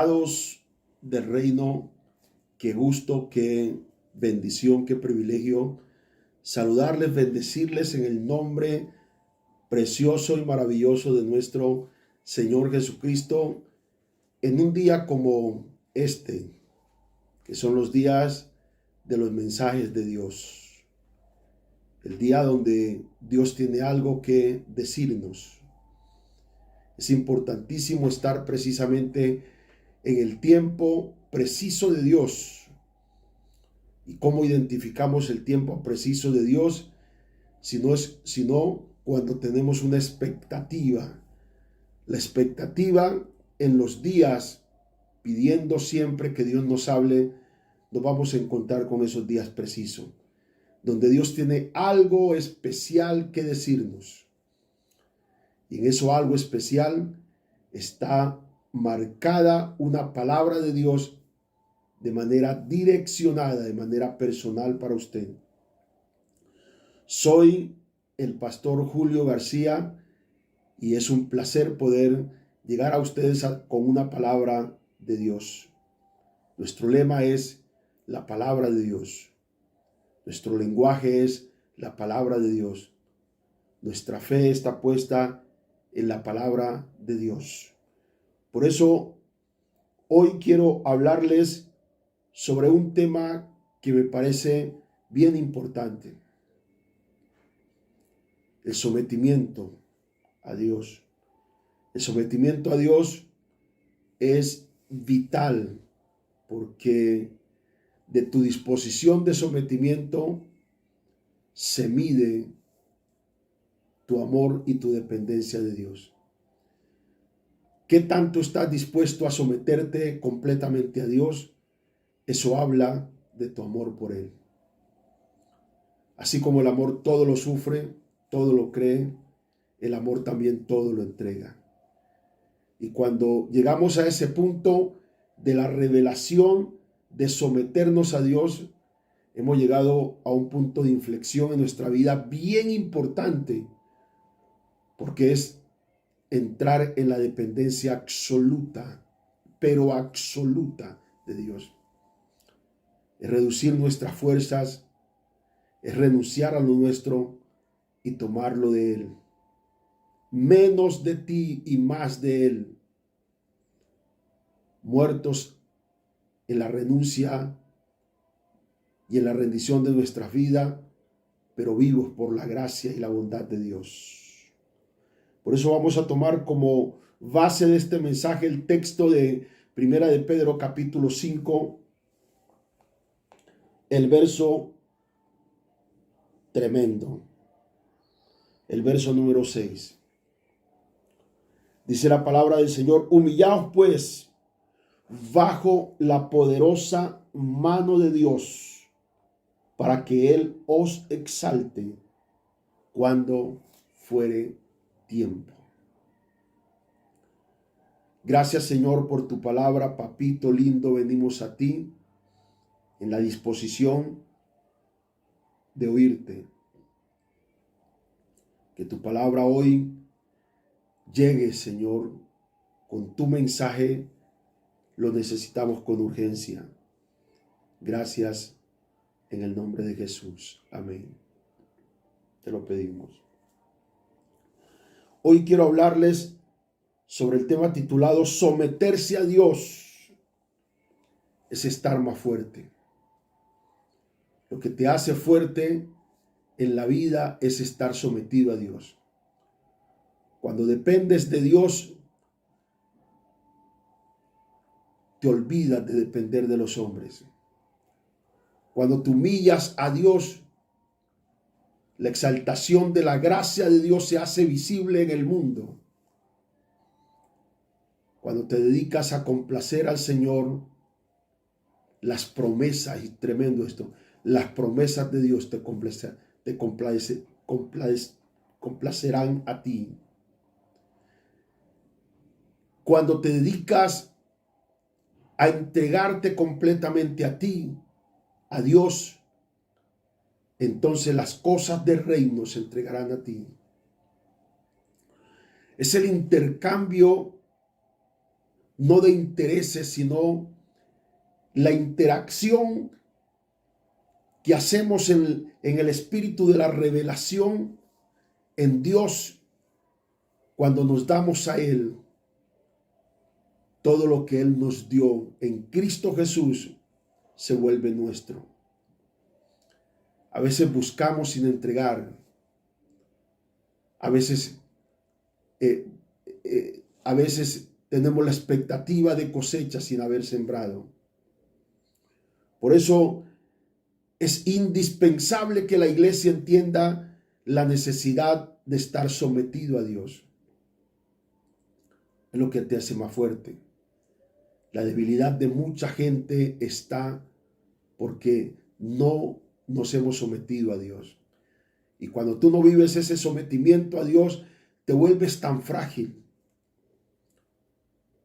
Amados del reino, qué gusto, qué bendición, qué privilegio saludarles, bendecirles en el nombre precioso y maravilloso de nuestro Señor Jesucristo en un día como este, que son los días de los mensajes de Dios. El día donde Dios tiene algo que decirnos. Es importantísimo estar precisamente en el tiempo preciso de Dios. ¿Y cómo identificamos el tiempo preciso de Dios? Sino cuando tenemos una expectativa. La expectativa en los días, pidiendo siempre que Dios nos hable, nos vamos a encontrar con esos días precisos, donde Dios tiene algo especial que decirnos. Y en eso algo especial está marcada una palabra de Dios de manera direccionada, de manera personal para usted. Soy el pastor Julio García y es un placer poder llegar a ustedes con una palabra de Dios. Nuestro lema es la palabra de Dios. Nuestro lenguaje es la palabra de Dios. Nuestra fe está puesta en la palabra de Dios. Por eso hoy quiero hablarles sobre un tema que me parece bien importante. El sometimiento a Dios. El sometimiento a Dios es vital porque de tu disposición de sometimiento se mide tu amor y tu dependencia de Dios. ¿Qué tanto estás dispuesto a someterte completamente a Dios? Eso habla de tu amor por Él. Así como el amor todo lo sufre, todo lo cree, el amor también todo lo entrega. Y cuando llegamos a ese punto de la revelación de someternos a Dios, hemos llegado a un punto de inflexión en nuestra vida bien importante, porque es entrar en la dependencia absoluta, pero absoluta de Dios. Es reducir nuestras fuerzas, es renunciar a lo nuestro y tomarlo de Él. Menos de ti y más de Él. Muertos en la renuncia y en la rendición de nuestra vida, pero vivos por la gracia y la bondad de Dios. Por eso vamos a tomar como base de este mensaje el texto de Primera de Pedro capítulo 5, el verso tremendo, el verso número 6. Dice la palabra del Señor: humillaos pues bajo la poderosa mano de Dios, para que Él os exalte cuando fuere tiempo. Gracias, Señor, por tu palabra, papito lindo. Venimos a ti en la disposición de oírte. Que tu palabra hoy llegue, Señor, con tu mensaje. Lo necesitamos con urgencia. Gracias en el nombre de Jesús. Amén. Te lo pedimos. Hoy quiero hablarles sobre el tema titulado someterse a Dios es estar más fuerte. Lo que te hace fuerte en la vida es estar sometido a Dios. Cuando dependes de Dios, te olvidas de depender de los hombres. Cuando te humillas a Dios, la exaltación de la gracia de Dios se hace visible en el mundo. Cuando te dedicas a complacer al Señor, las promesas, y tremendo esto, las promesas de Dios te complacerán a ti. Cuando te dedicas a entregarte completamente a ti, a Dios, entonces las cosas del reino se entregarán a ti. Es el intercambio no de intereses, sino la interacción que hacemos en el espíritu de la revelación en Dios. Cuando nos damos a Él, todo lo que Él nos dio en Cristo Jesús se vuelve nuestro. A veces buscamos sin entregar. A veces tenemos la expectativa de cosecha sin haber sembrado. Por eso es indispensable que la iglesia entienda la necesidad de estar sometido a Dios. Es lo que te hace más fuerte. La debilidad de mucha gente está porque no nos hemos sometido a Dios. Y cuando tú no vives ese sometimiento a Dios, te vuelves tan frágil.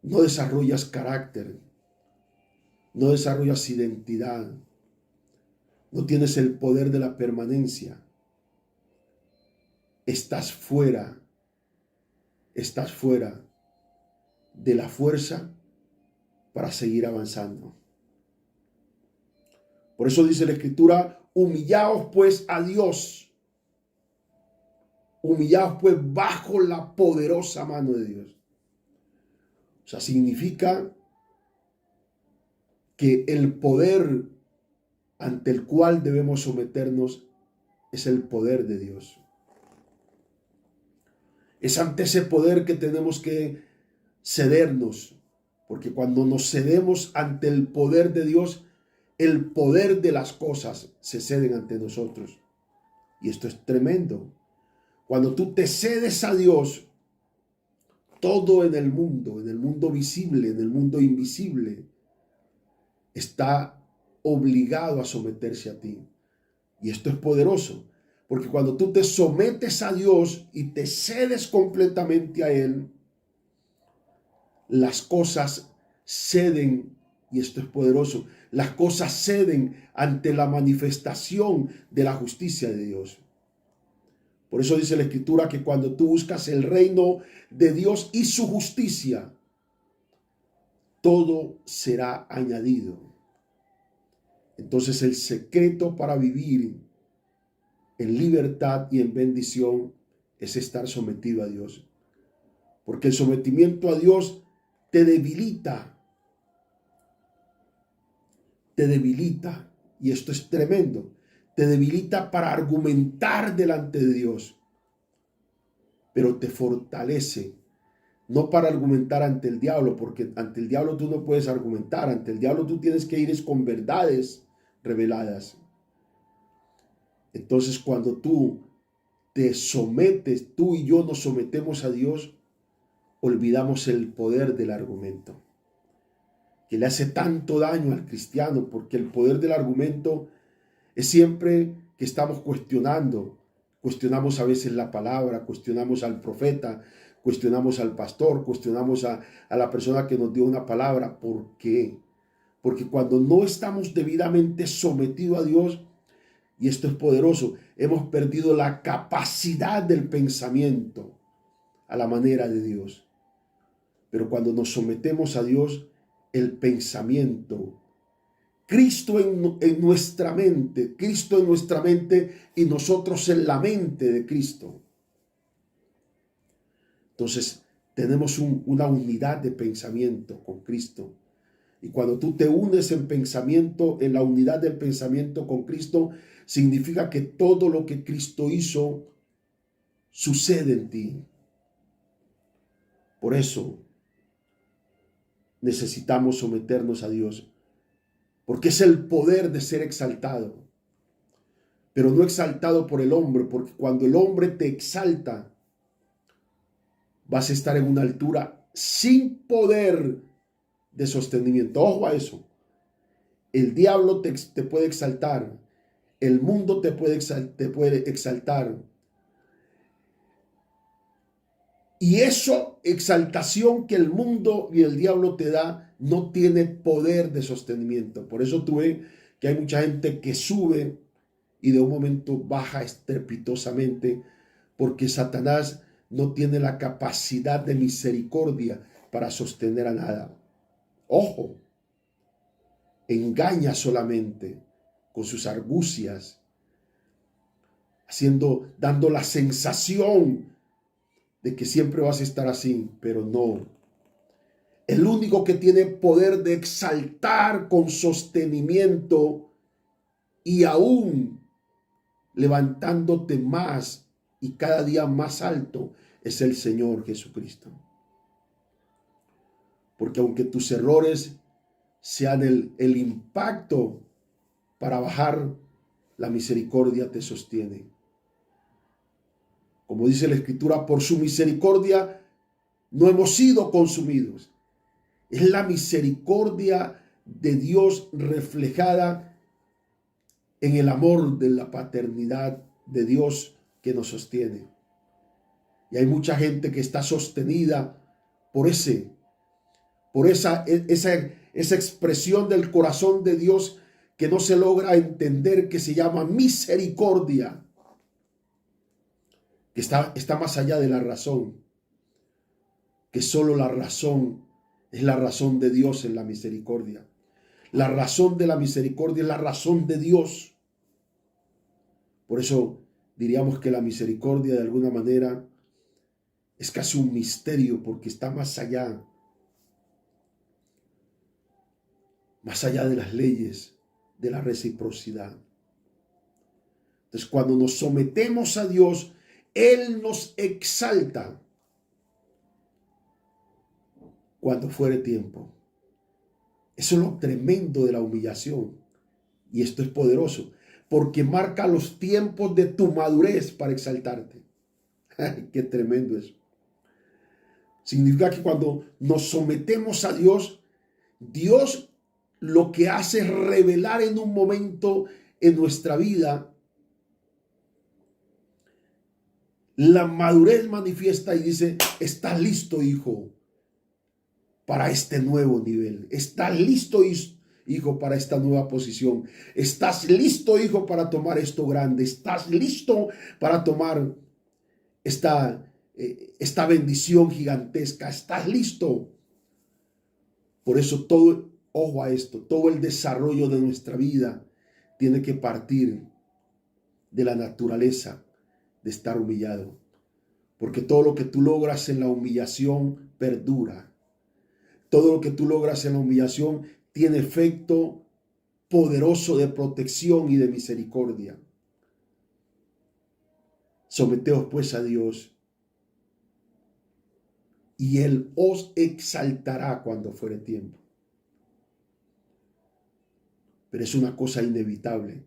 No desarrollas carácter, no desarrollas identidad, no tienes el poder de la permanencia. Estás fuera de la fuerza para seguir avanzando. Por eso dice la Escritura, humillaos pues a Dios. Humillaos pues bajo la poderosa mano de Dios. O sea, significa que el poder ante el cual debemos someternos es el poder de Dios. Es ante ese poder que tenemos que cedernos, porque cuando nos cedemos ante el poder de Dios, el poder de las cosas se ceden ante nosotros. Y esto es tremendo. Cuando tú te cedes a Dios, todo en el mundo visible, en el mundo invisible, está obligado a someterse a ti. Y esto es poderoso, porque cuando tú te sometes a Dios y te cedes completamente a Él, las cosas ceden, y esto es poderoso, las cosas ceden ante la manifestación de la justicia de Dios. Por eso dice la Escritura que cuando tú buscas el reino de Dios y su justicia, todo será añadido. Entonces el secreto para vivir en libertad y en bendición es estar sometido a Dios. Porque el sometimiento a Dios te debilita. Te debilita. Y esto es tremendo. Te debilita para argumentar delante de Dios. Pero te fortalece. No para argumentar ante el diablo, porque ante el diablo tú no puedes argumentar. Ante el diablo tú tienes que ir con verdades reveladas. Entonces cuando tú te sometes, tú y yo nos sometemos a Dios, olvidamos el poder del argumento, que le hace tanto daño al cristiano, porque el poder del argumento es siempre que estamos cuestionamos a veces la palabra, cuestionamos al profeta, cuestionamos al pastor, cuestionamos a la persona que nos dio una palabra. ¿Por qué? Porque cuando no estamos debidamente sometidos a Dios, y esto es poderoso, hemos perdido la capacidad del pensamiento a la manera de Dios. Pero cuando nos sometemos a Dios, el pensamiento, Cristo en nuestra mente, Cristo en nuestra mente y nosotros en la mente de Cristo. Entonces tenemos una unidad de pensamiento con Cristo. Y cuando tú te unes en pensamiento, en la unidad del pensamiento con Cristo, significa que todo lo que Cristo hizo sucede en ti. Por eso necesitamos someternos a Dios, porque es el poder de ser exaltado, pero no exaltado por el hombre, porque cuando el hombre te exalta, vas a estar en una altura sin poder de sostenimiento. Ojo a eso. El diablo te puede exaltar, el mundo te puede exaltar. Y eso, exaltación que el mundo y el diablo te da, no tiene poder de sostenimiento. Por eso tú ves que hay mucha gente que sube y de un momento baja estrepitosamente, porque Satanás no tiene la capacidad de misericordia para sostener a nada. Ojo, engaña solamente con sus argucias, dando la sensación de que siempre vas a estar así, pero no. El único que tiene poder de exaltar con sostenimiento y aún levantándote más y cada día más alto es el Señor Jesucristo. Porque aunque tus errores sean el impacto para bajar, la misericordia te sostiene. Como dice la Escritura, por su misericordia no hemos sido consumidos. Es la misericordia de Dios reflejada en el amor de la paternidad de Dios que nos sostiene. Y hay mucha gente que está sostenida por esa expresión del corazón de Dios que no se logra entender, que se llama misericordia, que está más allá de la razón, que solo la razón es la razón de Dios en la misericordia. La razón de la misericordia es la razón de Dios. Por eso diríamos que la misericordia de alguna manera es casi un misterio, porque está más allá de las leyes, de la reciprocidad. Entonces, cuando nos sometemos a Dios, Él nos exalta cuando fuere tiempo. Eso es lo tremendo de la humillación. Y esto es poderoso, porque marca los tiempos de tu madurez para exaltarte. Ay, qué tremendo eso. Significa que cuando nos sometemos a Dios, Dios lo que hace es revelar en un momento en nuestra vida la madurez manifiesta y dice: estás listo, hijo, para este nuevo nivel. Estás listo, hijo, para esta nueva posición. Estás listo, hijo, para tomar esto grande. Estás listo para tomar esta bendición gigantesca. Estás listo. Por eso ojo a esto, todo el desarrollo de nuestra vida tiene que partir de la naturaleza de estar humillado. Porque todo lo que tú logras en la humillación perdura. Todo lo que tú logras en la humillación tiene efecto poderoso de protección y de misericordia. Someteos pues a Dios, y Él os exaltará cuando fuere tiempo. Pero es una cosa inevitable.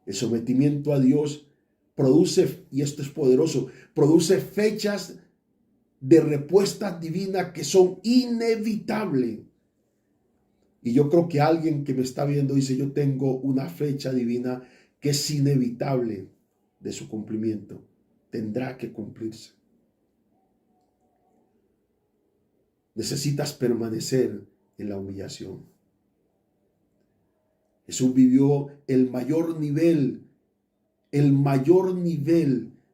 El sometimiento a Dios produce, y esto es poderoso, produce fechas de respuestas divinas que son inevitables. Y yo creo que alguien que me está viendo dice: yo tengo una fecha divina que es inevitable de su cumplimiento. Tendrá que cumplirse. Necesitas permanecer en la humillación. Jesús vivió el mayor nivel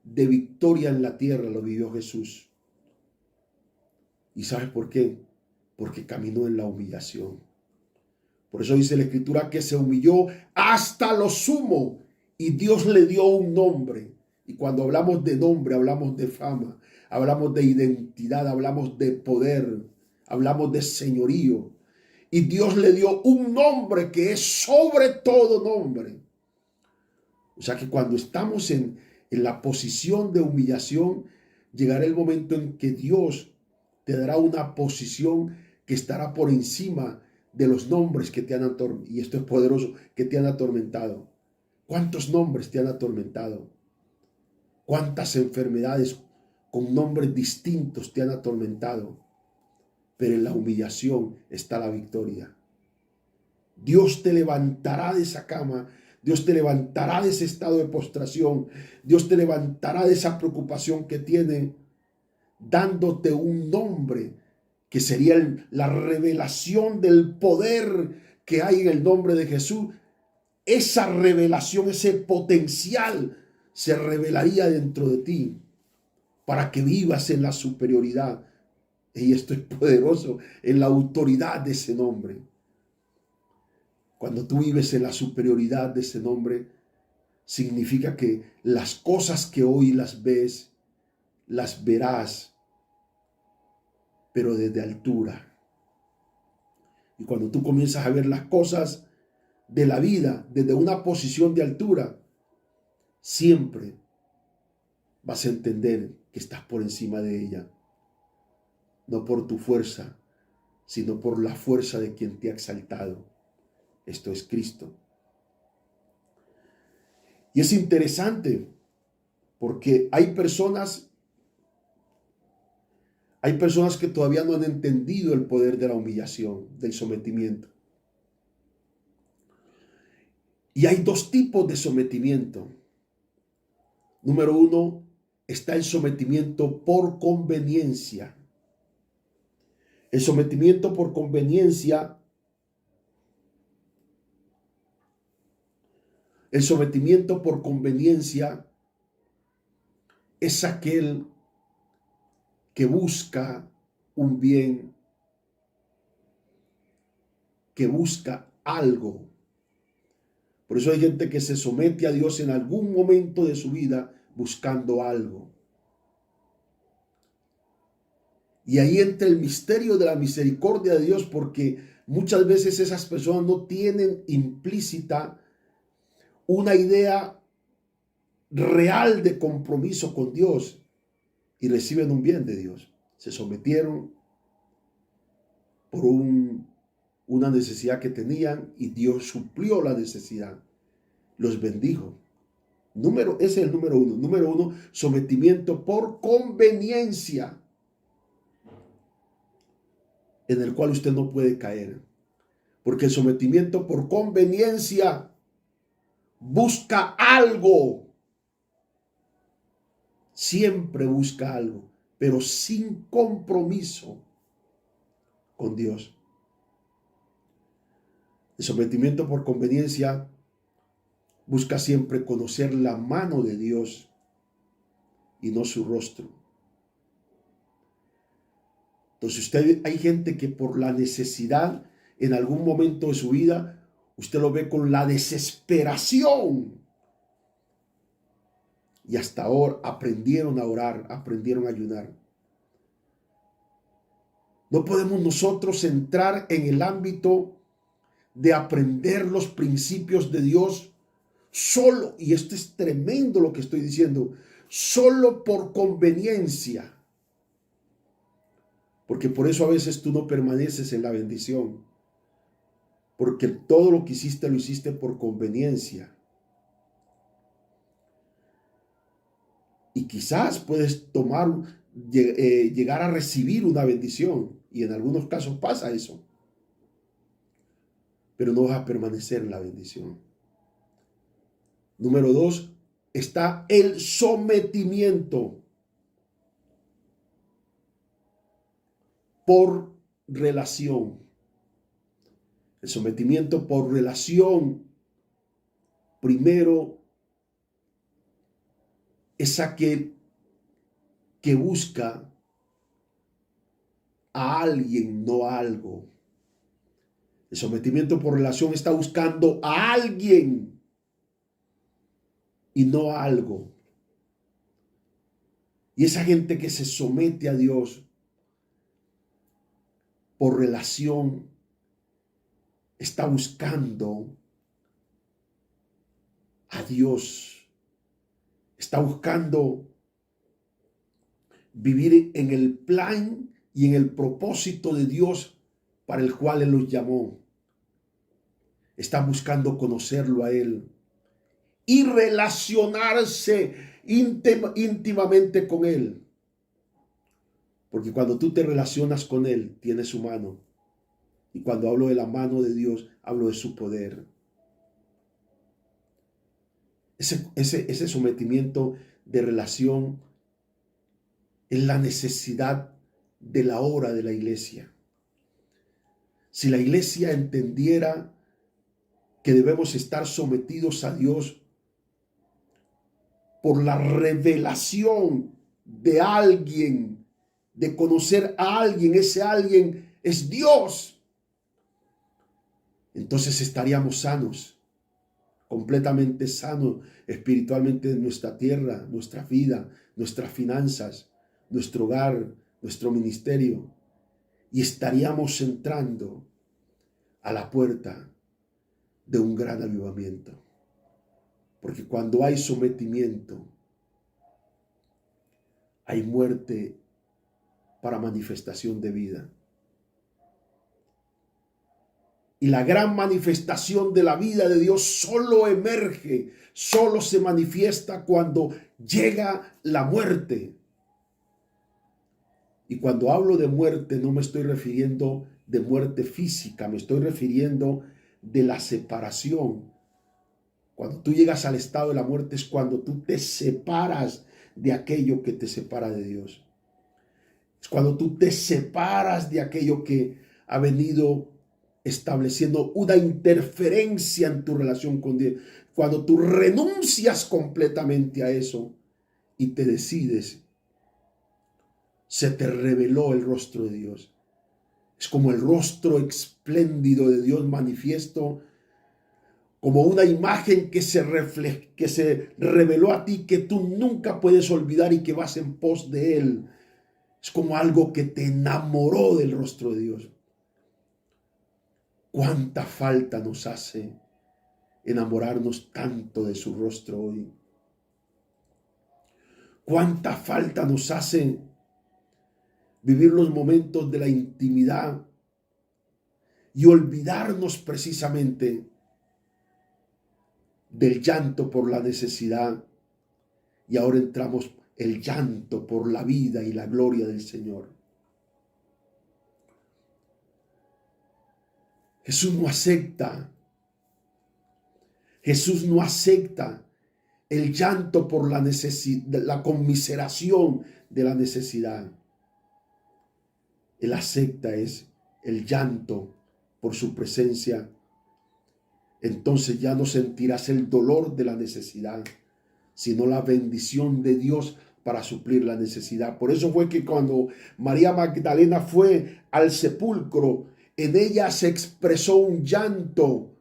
de victoria en la tierra, lo vivió Jesús. ¿Y sabes por qué? Porque caminó en la humillación. Por eso dice la Escritura que se humilló hasta lo sumo y Dios le dio un nombre. Y cuando hablamos de nombre, hablamos de fama, hablamos de identidad, hablamos de poder, hablamos de señorío. Y Dios le dio un nombre que es sobre todo nombre. O sea que cuando estamos en la posición de humillación, llegará el momento en que Dios te dará una posición que estará por encima de los nombres que te han atormentado. Y esto es poderoso, que te han atormentado. ¿Cuántos nombres te han atormentado? ¿Cuántas enfermedades con nombres distintos te han atormentado? Pero en la humillación está la victoria. Dios te levantará de esa cama. Dios te levantará de ese estado de postración. Dios te levantará de esa preocupación que tiene, dándote un nombre que sería la revelación del poder que hay en el nombre de Jesús. Esa revelación, ese potencial se revelaría dentro de ti para que vivas en la superioridad, Y esto es poderoso en la autoridad de ese nombre. Cuando tú vives en la superioridad de ese nombre, significa que las cosas que hoy las ves, las verás, pero desde altura. Y cuando tú comienzas a ver las cosas de la vida desde una posición de altura, siempre vas a entender que estás por encima de ella. No por tu fuerza, sino por la fuerza de quien te ha exaltado. Esto es Cristo. Y es interesante porque hay personas que todavía no han entendido el poder de la humillación, del sometimiento. Y hay dos tipos de sometimiento. Número uno, está el sometimiento por conveniencia. El sometimiento por conveniencia, es aquel que busca un bien, que busca algo. Por eso hay gente que se somete a Dios en algún momento de su vida buscando algo. Y ahí entra el misterio de la misericordia de Dios, porque muchas veces esas personas no tienen implícita una idea real de compromiso con Dios y reciben un bien de Dios. Se sometieron por una necesidad que tenían y Dios suplió la necesidad. Los bendijo. Ese es el número uno. Número uno, sometimiento por conveniencia, en el cual usted no puede caer. Porque el sometimiento por conveniencia busca algo. Siempre busca algo, pero sin compromiso con Dios. El sometimiento por conveniencia busca siempre conocer la mano de Dios y no su rostro. Entonces hay gente que por la necesidad en algún momento de su vida, usted lo ve con la desesperación. Y hasta ahora aprendieron a orar, aprendieron a ayunar. No podemos nosotros entrar en el ámbito de aprender los principios de Dios solo, y esto es tremendo lo que estoy diciendo, solo por conveniencia. Porque por eso a veces tú no permaneces en la bendición. Porque todo lo que hiciste lo hiciste por conveniencia. Y quizás puedes llegar a recibir una bendición. Y en algunos casos pasa eso. Pero no vas a permanecer en la bendición. Número dos, está el sometimiento por relación. El sometimiento por relación, primero, es aquel que busca a alguien, no a algo. El sometimiento por relación está buscando a alguien y no a algo. Y esa gente que se somete a Dios por relación está buscando a Dios. Está buscando vivir en el plan y en el propósito de Dios para el cual Él los llamó. Está buscando conocerlo a Él y relacionarse íntimamente con Él. Porque cuando tú te relacionas con Él, tienes su mano. Y cuando hablo de la mano de Dios, hablo de su poder. Ese sometimiento de relación es la necesidad de la hora de la iglesia. Si la iglesia entendiera que debemos estar sometidos a Dios por la revelación de alguien de conocer a alguien, ese alguien es Dios, entonces estaríamos sanos, completamente sanos espiritualmente en nuestra tierra, nuestra vida, nuestras finanzas, nuestro hogar, nuestro ministerio, y estaríamos entrando a la puerta de un gran avivamiento. Porque cuando hay sometimiento, hay muerte para manifestación de vida. Y la gran manifestación de la vida de Dios solo emerge, solo se manifiesta cuando llega la muerte. Y cuando hablo de muerte, no me estoy refiriendo de muerte física, me estoy refiriendo de la separación. Cuando tú llegas al estado de la muerte es cuando tú te separas de aquello que te separa de Dios. Es cuando tú te separas de aquello que ha venido estableciendo una interferencia en tu relación con Dios. Cuando tú renuncias completamente a eso y te decides, se te reveló el rostro de Dios. Es como el rostro espléndido de Dios manifiesto, como una imagen que se reveló a ti, que tú nunca puedes olvidar y que vas en pos de Él. Es como algo que te enamoró del rostro de Dios. ¿Cuánta falta nos hace enamorarnos tanto de su rostro hoy? ¿Cuánta falta nos hace vivir los momentos de la intimidad y olvidarnos precisamente del llanto por la necesidad? Y ahora entramos el llanto por la vida y la gloria del Señor. Jesús no acepta el llanto por la necesidad, la conmiseración de la necesidad. Él acepta es el llanto por su presencia. Entonces ya no sentirás el dolor de la necesidad, sino la bendición de Dios para suplir la necesidad. Por eso fue que cuando María Magdalena fue al sepulcro, en ella se expresó un llanto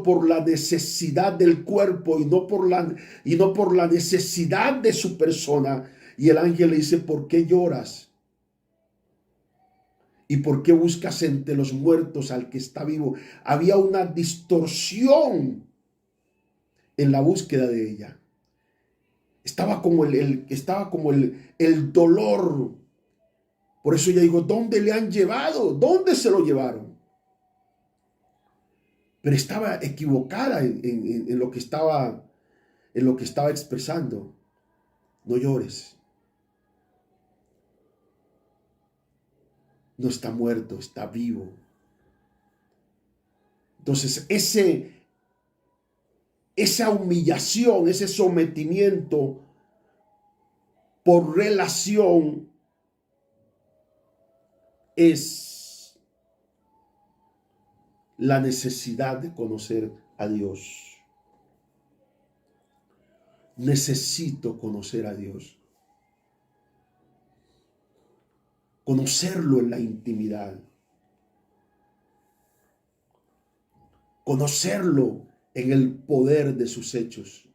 por la necesidad del cuerpo y no por la necesidad de su persona. Y el ángel le dice: ¿por qué lloras? ¿Y por qué buscas entre los muertos al que está vivo? Había una distorsión en la búsqueda de ella. Estaba como el dolor. Por eso ella dijo: ¿dónde le han llevado? ¿Dónde se lo llevaron? Pero estaba equivocada en lo que estaba expresando. No llores. No está muerto, está vivo. Entonces, esa humillación, ese sometimiento por relación es la necesidad de conocer a Dios. Necesito conocer a Dios. Conocerlo en la intimidad. Conocerlo en el poder de sus hechos.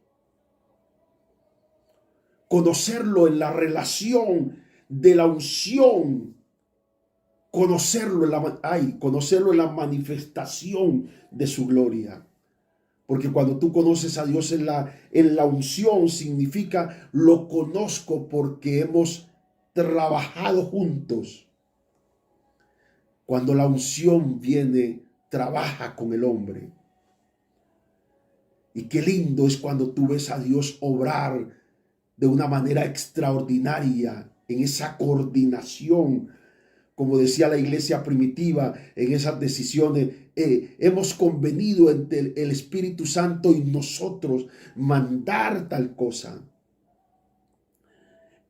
Conocerlo en la relación de la unción. Conocerlo en la manifestación de su gloria. Porque cuando tú conoces a Dios en la unción, significa lo conozco porque hemos trabajado juntos. Cuando la unción viene, trabaja con el hombre. Y qué lindo es cuando tú ves a Dios obrar de una manera extraordinaria en esa coordinación. Como decía la iglesia primitiva, en esas decisiones, hemos convenido entre el Espíritu Santo y nosotros mandar tal cosa.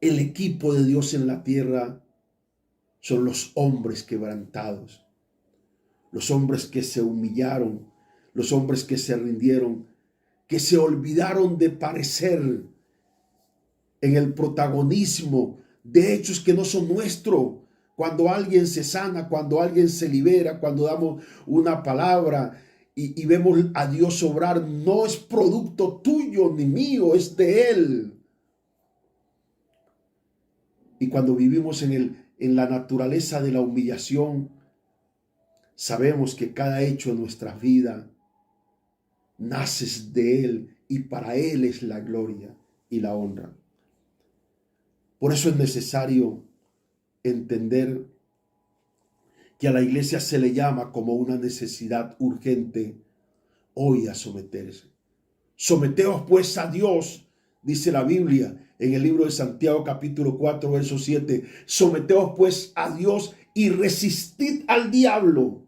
El equipo de Dios en la tierra son los hombres quebrantados, los hombres que se humillaron, los hombres que se rindieron, que se olvidaron de parecer en el protagonismo de hechos que no son nuestros. Cuando alguien se sana, cuando alguien se libera, cuando damos una palabra y vemos a Dios obrar, no es producto tuyo ni mío, es de Él. Y cuando vivimos en la naturaleza de la humillación, sabemos que cada hecho en nuestra vida nace de Él y para Él es la gloria y la honra. Por eso es necesario entender que a la iglesia se le llama como una necesidad urgente hoy a someterse. Someteos pues a Dios, dice la Biblia en el libro de Santiago capítulo 4, verso 7. Someteos pues a Dios y resistid al diablo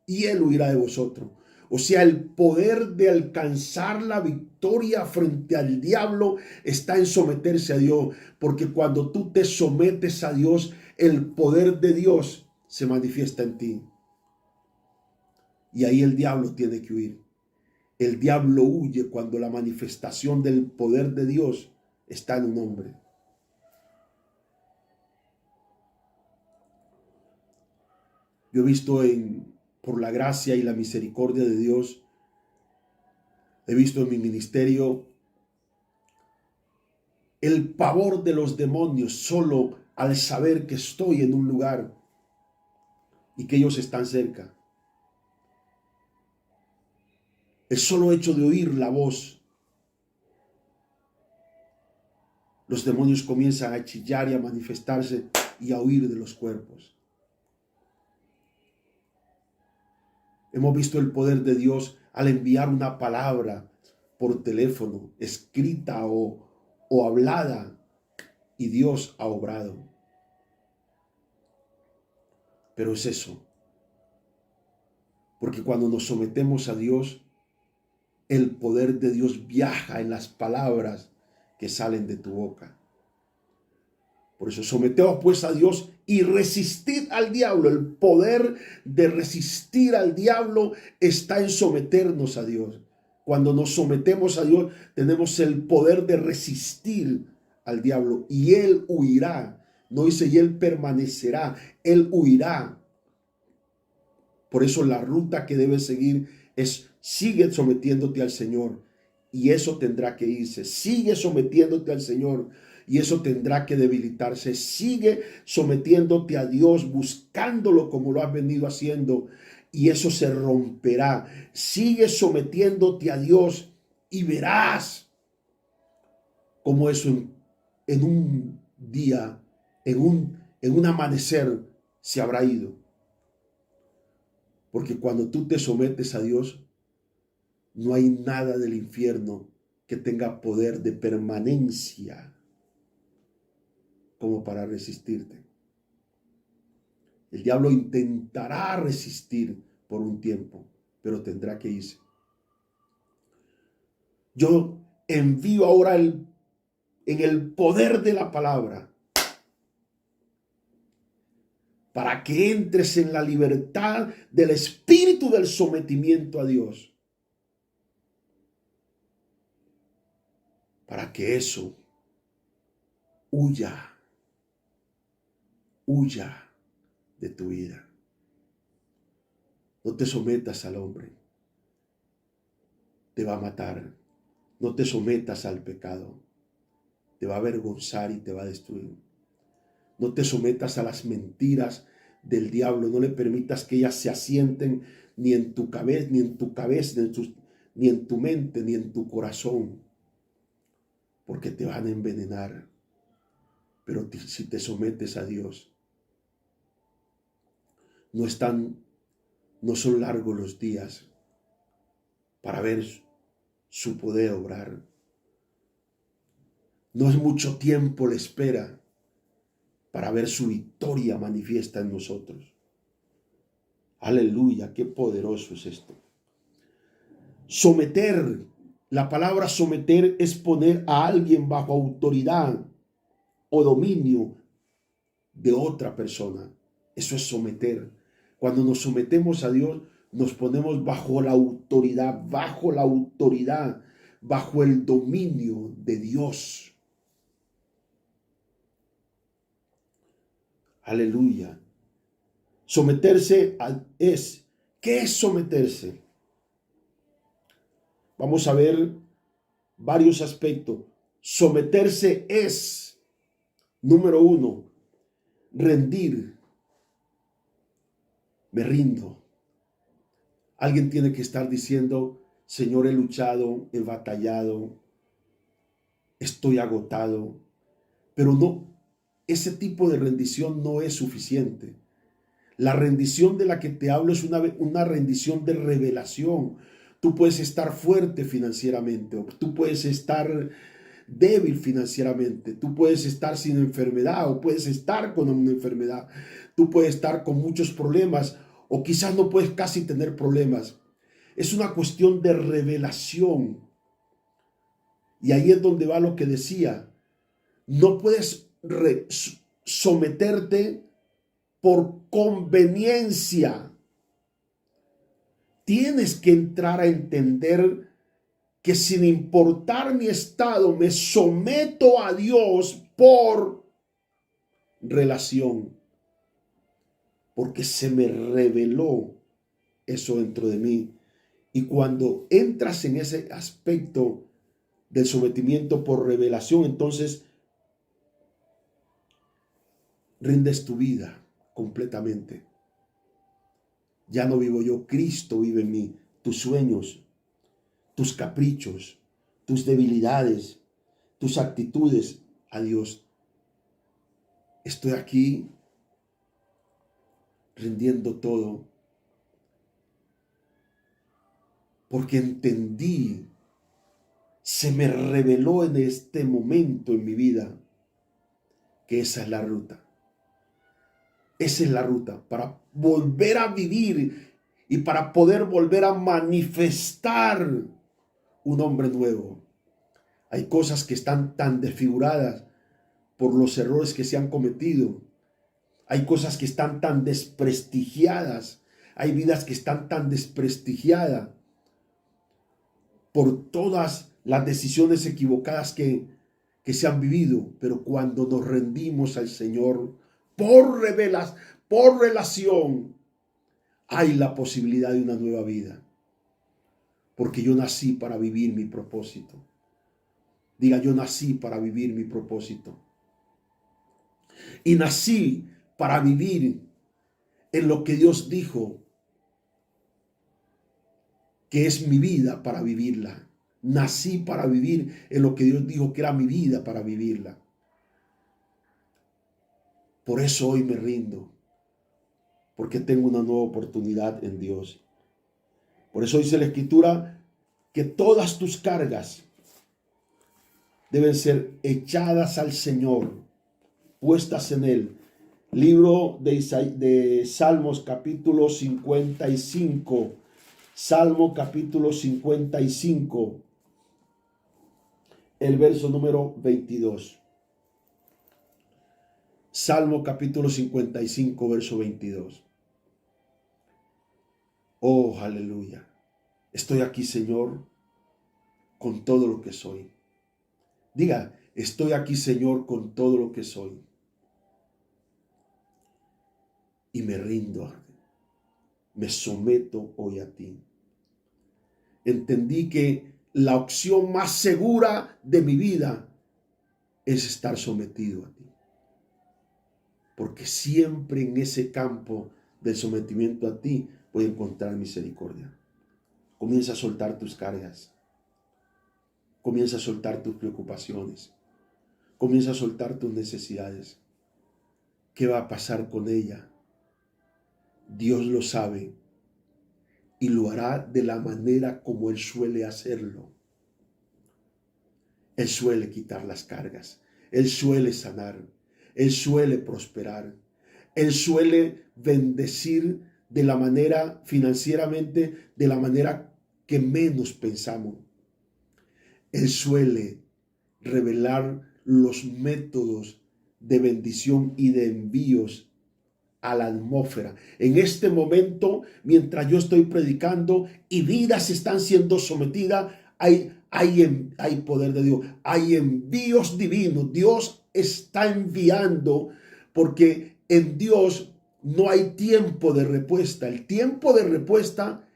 y él huirá de vosotros. O sea, el poder de alcanzar la victoria frente al diablo está en someterse a Dios, porque cuando tú te sometes a Dios, el poder de Dios se manifiesta en ti. Y ahí el diablo tiene que huir. El diablo huye cuando la manifestación del poder de Dios está en un hombre. Yo he visto por la gracia y la misericordia de Dios, he visto en mi ministerio el pavor de los demonios solo al saber que estoy en un lugar y que ellos están cerca. El solo hecho de oír la voz, los demonios comienzan a chillar y a manifestarse y a huir de los cuerpos. Hemos visto el poder de Dios al enviar una palabra por teléfono, escrita o hablada, y Dios ha obrado. Pero es eso. Porque cuando nos sometemos a Dios, el poder de Dios viaja en las palabras que salen de tu boca. Por eso someteos pues a Dios y resistid al diablo. El poder de resistir al diablo está en someternos a Dios. Cuando nos sometemos a Dios, tenemos el poder de resistir al diablo y él huirá. No dice y él permanecerá, él huirá. Por eso la ruta que debes seguir es sigue sometiéndote al Señor y eso tendrá que irse. Sigue sometiéndote al Señor y eso tendrá que debilitarse. Sigue sometiéndote a Dios, buscándolo como lo has venido haciendo y eso se romperá. Sigue sometiéndote a Dios y verás cómo eso en un día, en un amanecer se habrá ido. Porque cuando tú te sometes a Dios, no hay nada del infierno que tenga poder de permanencia como para resistirte. El diablo intentará resistir por un tiempo, pero tendrá que irse. Yo envío ahora en el poder de la palabra para que entres en la libertad del espíritu del sometimiento a Dios. Para que eso huya de tu vida. No te sometas al hombre, te va a matar. No te sometas al pecado, te va a avergonzar y te va a destruir. No te sometas a las mentiras del diablo, no le permitas que ellas se asienten ni en tu cabeza, ni en tu mente, ni en tu corazón, porque te van a envenenar. Pero si te sometes a Dios, no son largos los días para ver su poder obrar. No es mucho tiempo la espera para ver su victoria manifiesta en nosotros. Aleluya, qué poderoso es esto. Someter, la palabra someter es poner a alguien bajo autoridad o dominio de otra persona. Eso es someter. Cuando nos sometemos a Dios, nos ponemos bajo la autoridad, bajo el dominio de Dios. Aleluya. Someterse es. ¿Qué es someterse? Vamos a ver varios aspectos. Someterse es, número uno, rendir. Me rindo. Alguien tiene que estar diciendo, Señor, he luchado, he batallado, estoy agotado. Pero no, ese tipo de rendición no es suficiente. La rendición de la que te hablo es una rendición de revelación. Tú puedes estar fuerte financieramente, o tú puedes estar débil financieramente, tú puedes estar sin enfermedad o puedes estar con una enfermedad, tú puedes estar con muchos problemas o quizás no puedes casi tener problemas. Es una cuestión de revelación. Y ahí es donde va lo que decía. No puedes someterte por conveniencia. Tienes que entrar a entender que sin importar mi estado, me someto a Dios por relación. Porque se me reveló eso dentro de mí. Y cuando entras en ese aspecto del sometimiento por revelación, entonces rindes tu vida completamente. Ya no vivo yo, Cristo vive en mí. Tus sueños, tus caprichos, tus debilidades, tus actitudes a Dios. Estoy aquí rindiendo todo porque entendí, se me reveló en este momento en mi vida que esa es la ruta. Esa es la ruta para volver a vivir y para poder volver a manifestar un hombre nuevo. Hay cosas que están tan desfiguradas por los errores que se han cometido. Hay cosas que están tan desprestigiadas. Hay vidas que están tan desprestigiadas por todas las decisiones equivocadas que se han vivido. Pero cuando nos rendimos al Señor por relación, hay la posibilidad de una nueva vida. Porque yo nací para vivir mi propósito. Diga, yo nací para vivir mi propósito. Y nací para vivir en lo que Dios dijo que es mi vida para vivirla. Nací para vivir en lo que Dios dijo que era mi vida para vivirla. Por eso hoy me rindo, porque tengo una nueva oportunidad en Dios. Por eso dice la Escritura que todas tus cargas deben ser echadas al Señor, puestas en Él. Libro de Salmos capítulo 55. Salmo capítulo 55. El verso número 22. Salmo capítulo 55, verso 22. Oh, aleluya. Estoy aquí, Señor, con todo lo que soy. Diga, estoy aquí, Señor, con todo lo que soy. Y me rindo, me someto hoy a ti. Entendí que la opción más segura de mi vida es estar sometido a ti. Porque siempre en ese campo del sometimiento a ti voy a encontrar misericordia. Comienza a soltar tus cargas. Comienza a soltar tus preocupaciones. Comienza a soltar tus necesidades. ¿Qué va a pasar con ella? Dios lo sabe y lo hará de la manera como Él suele hacerlo. Él suele quitar las cargas. Él suele sanar. Él suele prosperar. Él suele bendecir de la manera financieramente, de la manera que menos pensamos. Él suele revelar los métodos de bendición y de envíos a la atmósfera. En este momento, mientras yo estoy predicando y vidas están siendo sometidas, hay poder de Dios, hay envíos divinos. Dios está enviando porque en Dios no hay tiempo de respuesta. El tiempo de respuesta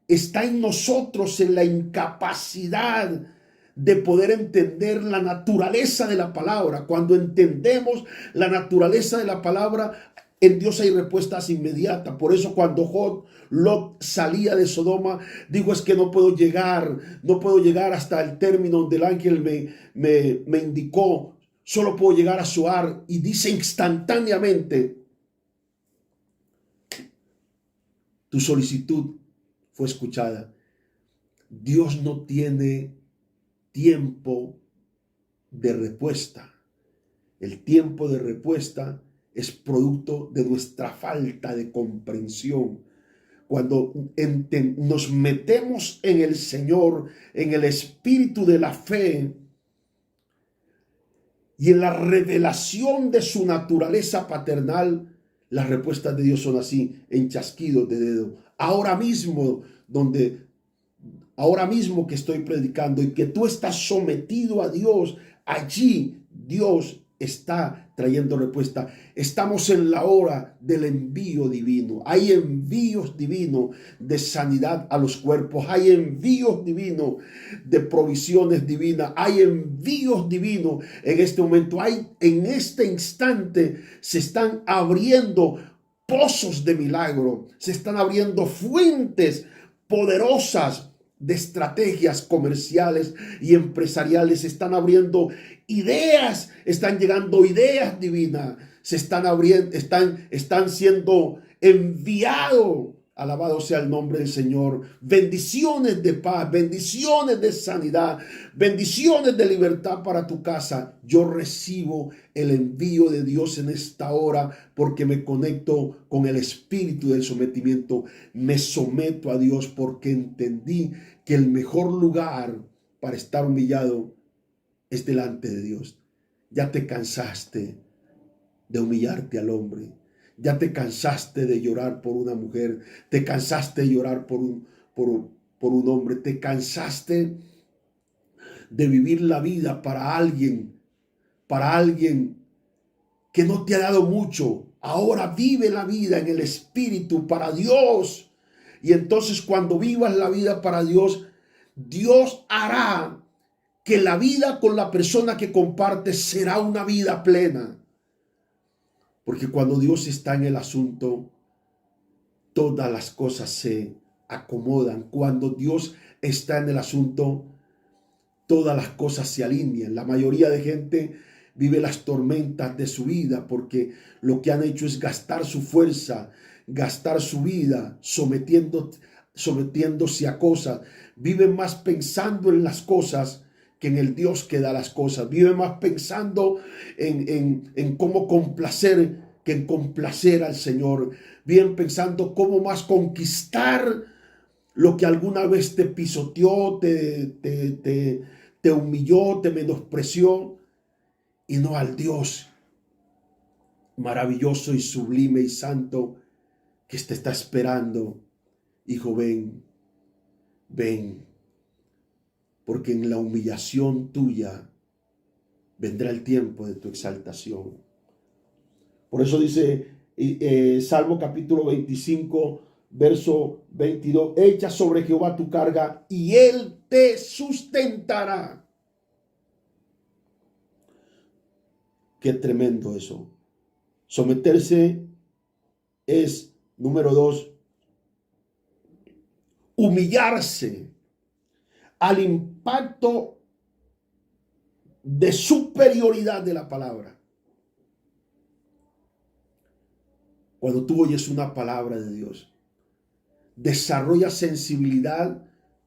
está en nosotros, en la incapacidad de poder entender la naturaleza de la palabra. Cuando entendemos la naturaleza de la palabra, en Dios hay respuestas inmediatas. Por eso cuando Lot salía de Sodoma, digo, es que no puedo llegar hasta el término donde el ángel me indicó, solo puedo llegar a Zoar. Y dice instantáneamente, tu solicitud fue escuchada. Dios no tiene tiempo de respuesta. El tiempo de respuesta es producto de nuestra falta de comprensión. Cuando nos metemos en el Señor, en el espíritu de la fe y en la revelación de su naturaleza paternal, las respuestas de Dios son así, en chasquidos de dedo. Ahora mismo que estoy predicando y que tú estás sometido a Dios, allí Dios está trayendo respuesta. Estamos en la hora del envío divino. Hay envíos divinos de sanidad a los cuerpos. Hay envíos divinos de provisiones divinas. Hay envíos divinos en este momento. En este instante se están abriendo pozos de milagro. Se están abriendo fuentes poderosas de estrategias comerciales y empresariales. Están abriendo ideas, están llegando ideas divinas, se están abriendo, están siendo enviados. Alabado sea el nombre del Señor. Bendiciones de paz, bendiciones de sanidad, bendiciones de libertad para tu casa. Yo recibo el envío de Dios en esta hora porque me conecto con el espíritu del sometimiento. Me someto a Dios porque entendí que el mejor lugar para estar humillado es delante de Dios. Ya te cansaste de humillarte al hombre. Ya te cansaste de llorar por una mujer. Te cansaste de llorar por un hombre. Te cansaste de vivir la vida para alguien que no te ha dado mucho. Ahora vive la vida en el espíritu para Dios. Y entonces cuando vivas la vida para Dios, Dios hará que la vida con la persona que compartes será una vida plena. Porque cuando Dios está en el asunto, todas las cosas se acomodan. Cuando Dios está en el asunto, todas las cosas se alinean. La mayoría de gente vive las tormentas de su vida porque lo que han hecho es gastar su fuerza, gastar su vida, sometiéndose a cosas. Viven más pensando en las cosas que en el Dios que da las cosas. Vive más pensando en cómo complacer que en complacer al Señor. Viven pensando cómo más conquistar lo que alguna vez te pisoteó, te humilló, te menospreció, y no al Dios maravilloso y sublime y santo que te está esperando. Hijo, ven, ven. Porque en la humillación tuya vendrá el tiempo de tu exaltación. Por eso dice Salmo capítulo 25, verso 22. Echa sobre Jehová tu carga y Él te sustentará. Qué tremendo eso. Someterse es, número 2, humillarse al impacto de superioridad de la palabra. Cuando tú oyes una palabra de Dios, desarrolla sensibilidad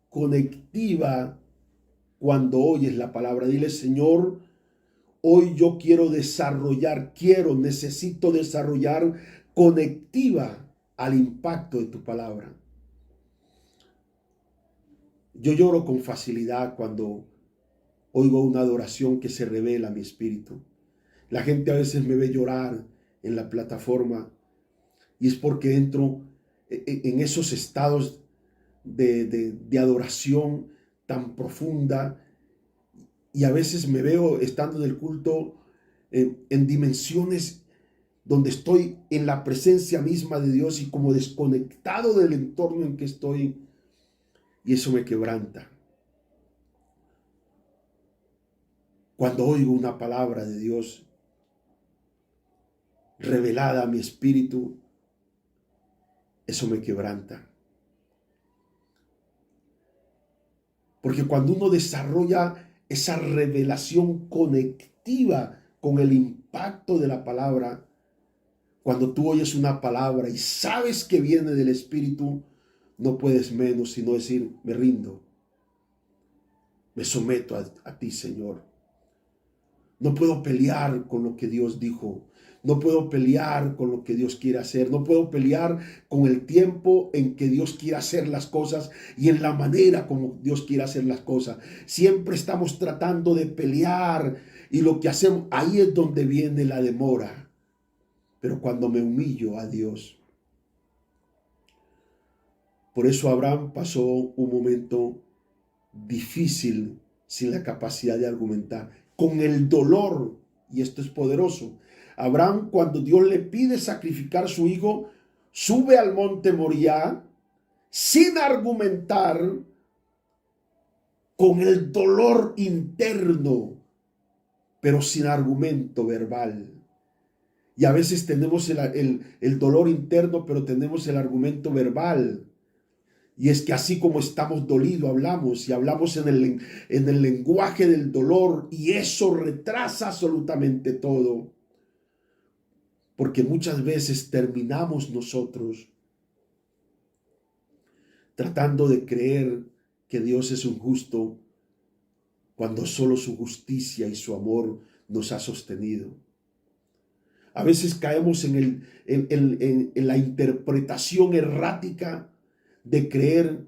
conectiva cuando oyes la palabra. Dile, Señor, hoy yo necesito desarrollar conectiva al impacto de tu palabra. Yo lloro con facilidad cuando oigo una adoración que se revela a mi espíritu. La gente a veces me ve llorar en la plataforma y es porque entro en esos estados de adoración tan profunda, y a veces me veo estando en el culto en dimensiones donde estoy en la presencia misma de Dios y como desconectado del entorno en que estoy, y eso me quebranta. Cuando oigo una palabra de Dios revelada a mi espíritu, eso me quebranta. Porque cuando uno desarrolla esa revelación conectiva con el impacto de la palabra, cuando tú oyes una palabra y sabes que viene del Espíritu, no puedes menos sino decir, me rindo, me someto a ti, Señor. No puedo pelear con lo que Dios dijo. No puedo pelear con lo que Dios quiere hacer. No puedo pelear con el tiempo en que Dios quiere hacer las cosas y en la manera como Dios quiere hacer las cosas. Siempre estamos tratando de pelear y lo que hacemos, ahí es donde viene la demora. Pero cuando me humillo a Dios. Por eso Abraham pasó un momento difícil sin la capacidad de argumentar. Con el dolor, y esto es poderoso. Abraham, cuando Dios le pide sacrificar a su hijo, sube al monte Moriah sin argumentar, con el dolor interno, pero sin argumento verbal. Y a veces tenemos el dolor interno, pero tenemos el argumento verbal. Y es que así como estamos dolidos, hablamos y hablamos en el lenguaje del dolor, y eso retrasa absolutamente todo. Porque muchas veces terminamos nosotros tratando de creer que Dios es un justo cuando solo su justicia y su amor nos ha sostenido. A veces caemos en la interpretación errática de creer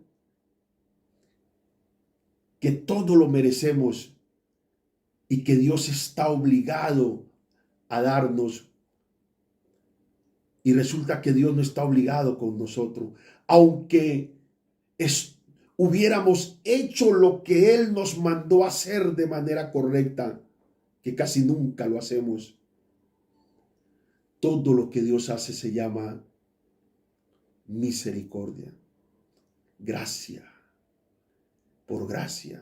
que todo lo merecemos y que Dios está obligado a darnos. Y resulta que Dios no está obligado con nosotros. Aunque hubiéramos hecho lo que Él nos mandó hacer de manera correcta, que casi nunca lo hacemos. Todo lo que Dios hace se llama misericordia. Gracia, por gracia,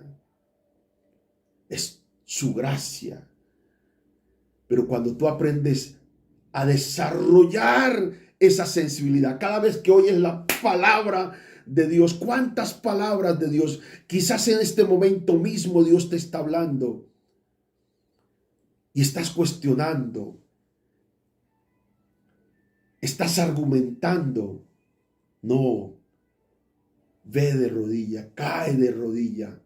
es su gracia. Pero cuando tú aprendes a desarrollar esa sensibilidad, cada vez que oyes la palabra de Dios, ¿cuántas palabras de Dios? Quizás en este momento mismo Dios te está hablando y estás cuestionando, estás argumentando. No. Ve de rodilla, cae de rodilla,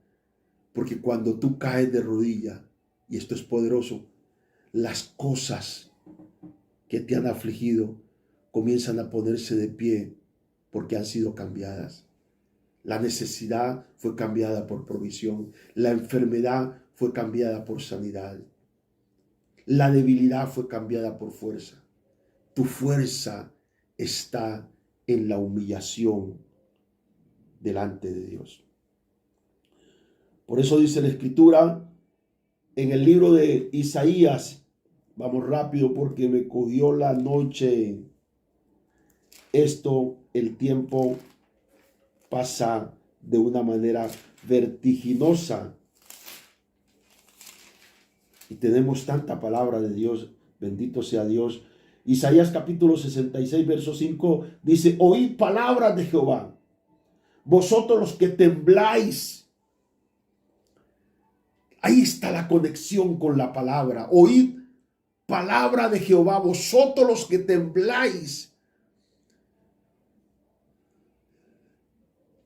porque cuando tú caes de rodilla, y esto es poderoso, las cosas que te han afligido comienzan a ponerse de pie porque han sido cambiadas. La necesidad fue cambiada por provisión, la enfermedad fue cambiada por sanidad, la debilidad fue cambiada por fuerza. Tu fuerza está en la humillación delante de Dios. Por eso dice la Escritura en el libro de Isaías, vamos rápido porque me cogió la noche. El tiempo pasa de una manera vertiginosa y tenemos tanta palabra de Dios, bendito sea Dios. Isaías capítulo 66, verso 5 dice, oíd palabras de Jehová, vosotros los que tembláis. Ahí está la conexión con la palabra. Oíd palabra de Jehová, vosotros los que tembláis.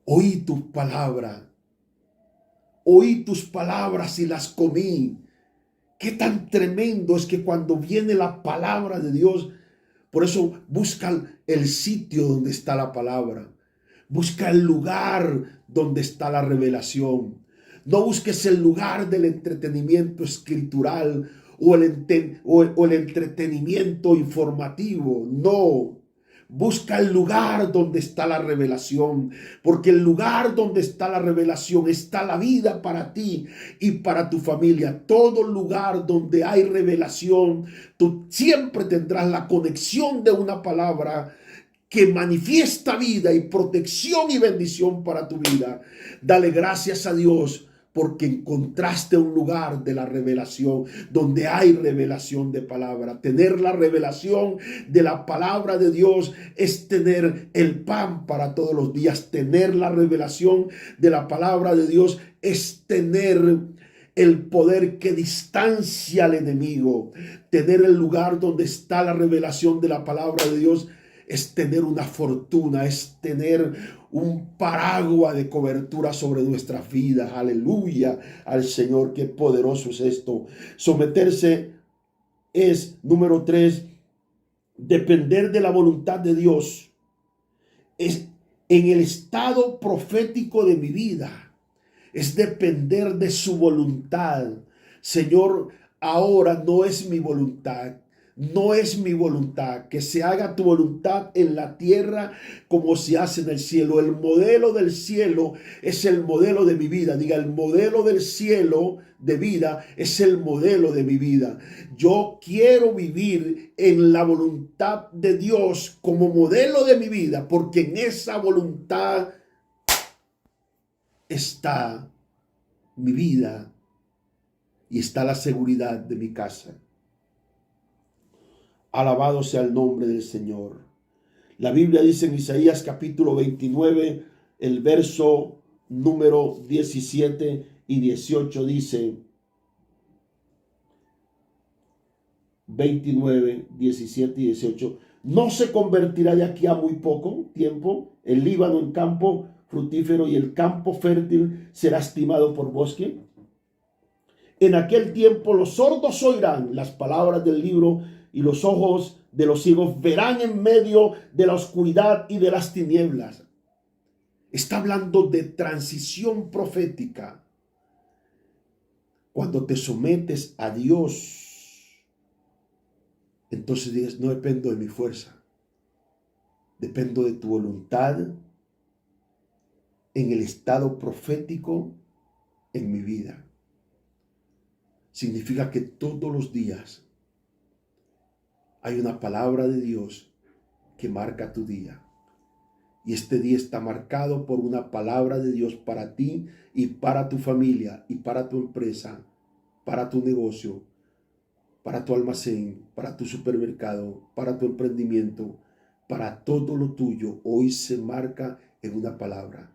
Oí tu palabra. Oí tus palabras y las comí. Qué tan tremendo es que cuando viene la palabra de Dios, por eso busca el sitio donde está la palabra. Busca el lugar donde está la revelación. No busques el lugar del entretenimiento escritural o el entretenimiento informativo. No. Busca el lugar donde está la revelación, porque el lugar donde está la revelación está la vida para ti y para tu familia. Todo lugar donde hay revelación, tú siempre tendrás la conexión de una palabra que manifiesta vida y protección y bendición para tu vida. Dale gracias a Dios porque encontraste un lugar de la revelación, donde hay revelación de palabra. Tener la revelación de la palabra de Dios es tener el pan para todos los días. Tener la revelación de la palabra de Dios es tener el poder que distancia al enemigo. Tener el lugar donde está la revelación de la palabra de Dios es tener una fortuna, es tener un paraguas de cobertura sobre nuestras vidas. Aleluya al Señor, qué poderoso es esto. Someterse es, número 3, depender de la voluntad de Dios. Es en el estado profético de mi vida. Es depender de su voluntad. Señor, ahora no es mi voluntad. No es mi voluntad que se haga tu voluntad en la tierra como se hace en el cielo. El modelo del cielo es el modelo de mi vida. Diga, el modelo del cielo de vida es el modelo de mi vida. Yo quiero vivir en la voluntad de Dios como modelo de mi vida, porque en esa voluntad está mi vida y está la seguridad de mi casa. Alabado sea el nombre del Señor. La Biblia dice en Isaías capítulo 29, el verso número 17 y 18 dice, 29, 17 y 18, ¿no se convertirá de aquí a muy poco tiempo el Líbano en campo fructífero y el campo fértil será estimado por bosque? En aquel tiempo los sordos oirán las palabras del libro y los ojos de los ciegos verán en medio de la oscuridad y de las tinieblas. Está hablando de transición profética. Cuando te sometes a Dios, entonces dices, no dependo de mi fuerza, dependo de tu voluntad en el estado profético en mi vida. Significa que todos los días hay una palabra de Dios que marca tu día. Y este día está marcado por una palabra de Dios para ti y para tu familia y para tu empresa, para tu negocio, para tu almacén, para tu supermercado, para tu emprendimiento, para todo lo tuyo. Hoy se marca en una palabra.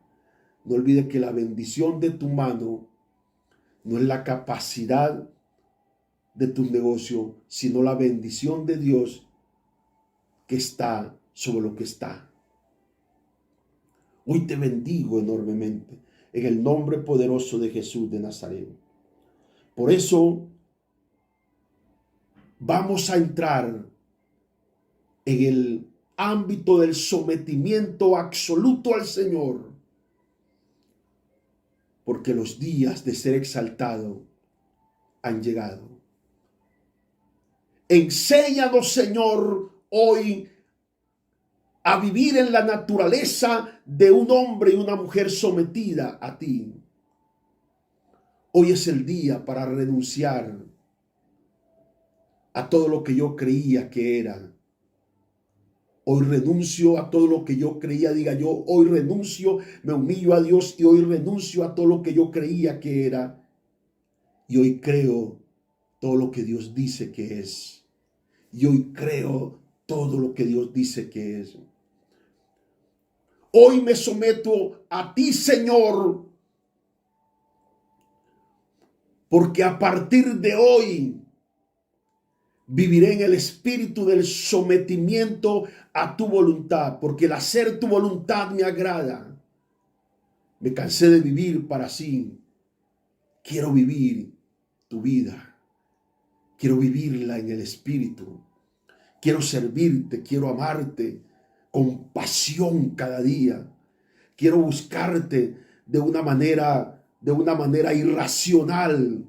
No olvides que la bendición de tu mano no es la capacidad de tu negocio, sino la bendición de Dios que está sobre lo que está. Hoy te bendigo enormemente en el nombre poderoso de Jesús de Nazaret. Por eso vamos a entrar en el ámbito del sometimiento absoluto al Señor, porque los días de ser exaltado han llegado. Enséñanos, Señor, hoy a vivir en la naturaleza de un hombre y una mujer sometida a ti. Hoy es el día para renunciar a todo lo que yo creía que era. Hoy renuncio a todo lo que yo creía, diga yo, hoy renuncio, me humillo a Dios y hoy renuncio a todo lo que yo creía que era. Y hoy creo todo lo que Dios dice que es. Y hoy creo todo lo que Dios dice que es. Hoy me someto a ti, Señor, porque a partir de hoy viviré en el espíritu del sometimiento a tu voluntad, porque el hacer tu voluntad me agrada. Me cansé de vivir para sí. Quiero vivir tu vida. Quiero vivirla en el espíritu. Quiero servirte, quiero amarte con pasión cada día. Quiero buscarte de una manera irracional,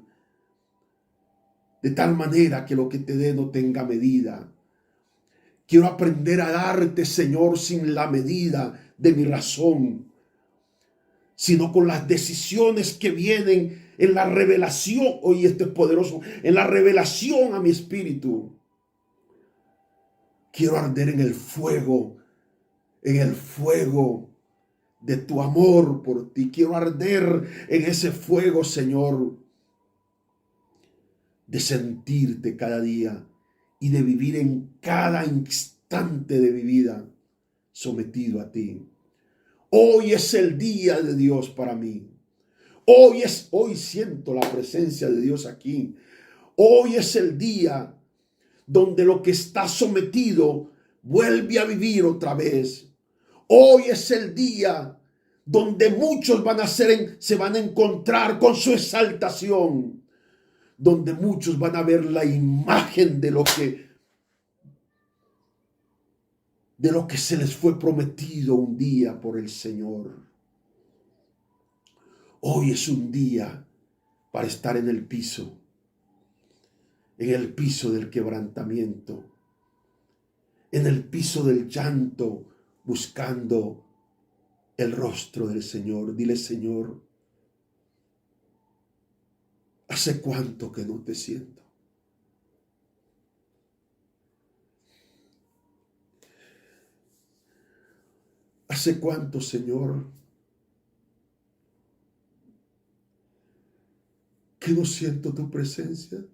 de tal manera que lo que te dé no tenga medida. Quiero aprender a darte, Señor, sin la medida de mi razón, sino con las decisiones que vienen en la revelación. Oye, esto es poderoso. En la revelación a mi espíritu. Quiero arder en el fuego de tu amor por ti. Quiero arder en ese fuego, Señor, de sentirte cada día y de vivir en cada instante de mi vida sometido a ti. Hoy es el día de Dios para mí. Hoy siento la presencia de Dios aquí. Hoy es el día donde lo que está sometido vuelve a vivir otra vez. Hoy es el día donde muchos se van a encontrar con su exaltación, donde muchos van a ver la imagen de lo que se les fue prometido un día por el Señor. Hoy es un día para estar en el piso del quebrantamiento, en el piso del llanto, buscando el rostro del Señor. Dile: Señor, ¿hace cuánto que no te siento? ¿Hace cuánto, Señor, que no siento tu presencia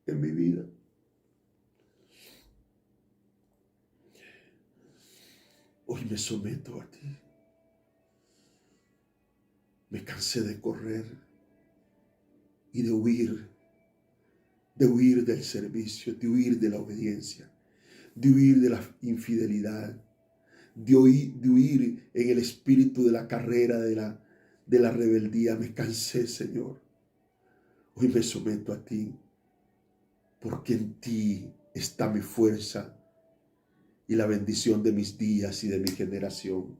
en mi vida? Hoy me someto a ti. Me cansé de correr y de huir del servicio, de huir de la obediencia, de huir de la infidelidad, de huir en el espíritu de la carrera de la rebeldía. Me cansé, Señor. Hoy me someto a ti, porque en ti está mi fuerza y la bendición de mis días y de mi generación.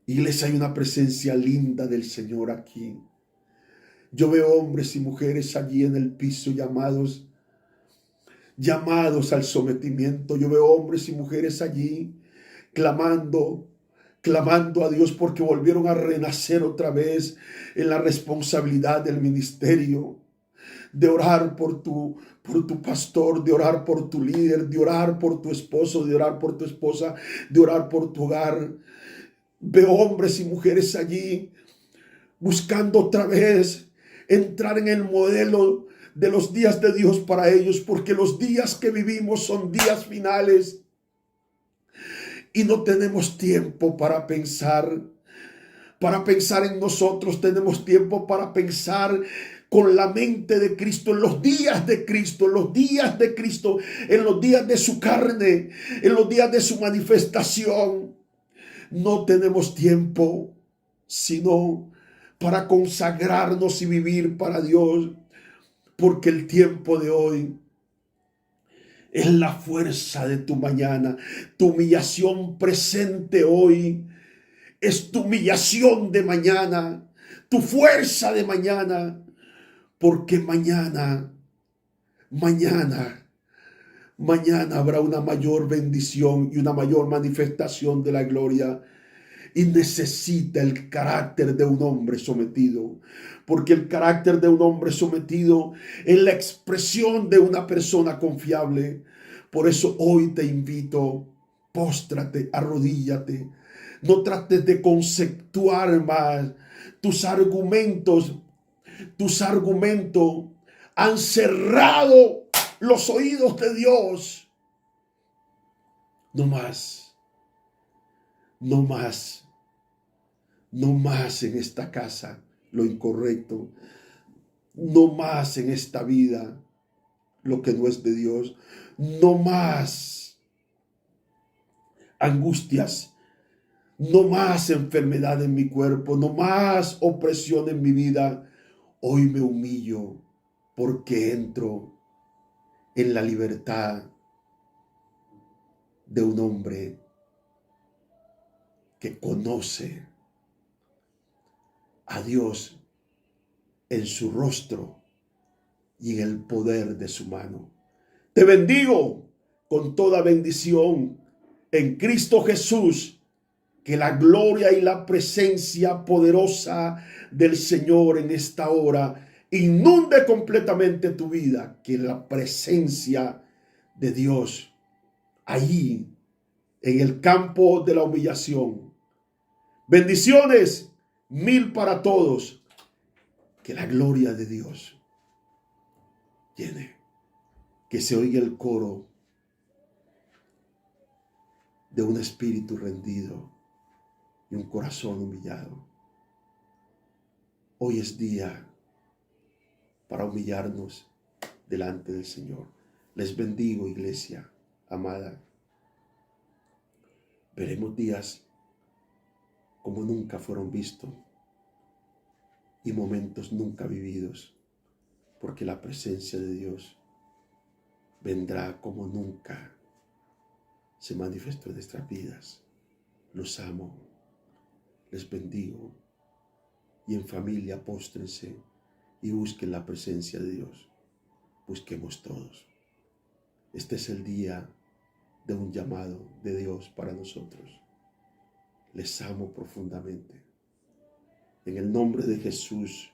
Iglesia, hay una presencia linda del Señor aquí. Yo veo hombres y mujeres allí en el piso llamados al sometimiento. Yo veo hombres y mujeres allí clamando a Dios porque volvieron a renacer otra vez en la responsabilidad del ministerio, de orar por tu pastor, de orar por tu líder, de orar por tu esposo, de orar por tu esposa, de orar por tu hogar. Veo hombres y mujeres allí buscando otra vez entrar en el modelo de los días de Dios para ellos, porque los días que vivimos son días finales y no tenemos tiempo para pensar en nosotros. Tenemos tiempo para pensar con la mente de Cristo, en los días de Cristo, en los días de Cristo, en los días de su carne, en los días de su manifestación. No tenemos tiempo sino para consagrarnos y vivir para Dios, porque el tiempo de hoy es la fuerza de tu mañana. Tu humillación presente hoy es tu humillación de mañana, tu fuerza de mañana, porque mañana habrá una mayor bendición y una mayor manifestación de la gloria. Y necesita el carácter de un hombre sometido, porque el carácter de un hombre sometido es la expresión de una persona confiable. Por eso hoy te invito: póstrate, arrodíllate. No trates de conceptuar más. Tus argumentos han cerrado los oídos de Dios. No más. No más. No más en esta casa lo incorrecto. No más en esta vida lo que no es de Dios. No más angustias. No más enfermedad en mi cuerpo. No más opresión en mi vida. Hoy me humillo porque entro en la libertad de un hombre que conoce a Dios en su rostro y en el poder de su mano. Te bendigo con toda bendición en Cristo Jesús. Que la gloria y la presencia poderosa del Señor en esta hora inunde completamente tu vida. Que la presencia de Dios allí en el campo de la humillación. Bendiciones 1000 para todos. Que la gloria de Dios llene. Que se oiga el coro de un espíritu rendido y un corazón humillado. Hoy es día para humillarnos delante del Señor. Les bendigo, iglesia amada. Veremos días como nunca fueron vistos y momentos nunca vividos, porque la presencia de Dios vendrá como nunca se manifestó en nuestras vidas. Los amo, les bendigo, y en familia póstrense y busquen la presencia de Dios. Busquemos todos. Este es el día de un llamado de Dios para nosotros. Les amo profundamente. En el nombre de Jesús,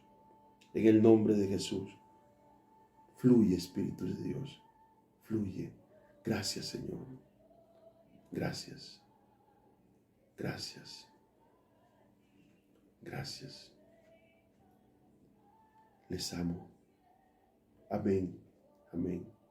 en el nombre de Jesús, fluye Espíritu de Dios, fluye. Gracias, Señor. Gracias. Gracias. Gracias. Les amo. Amén. Amén.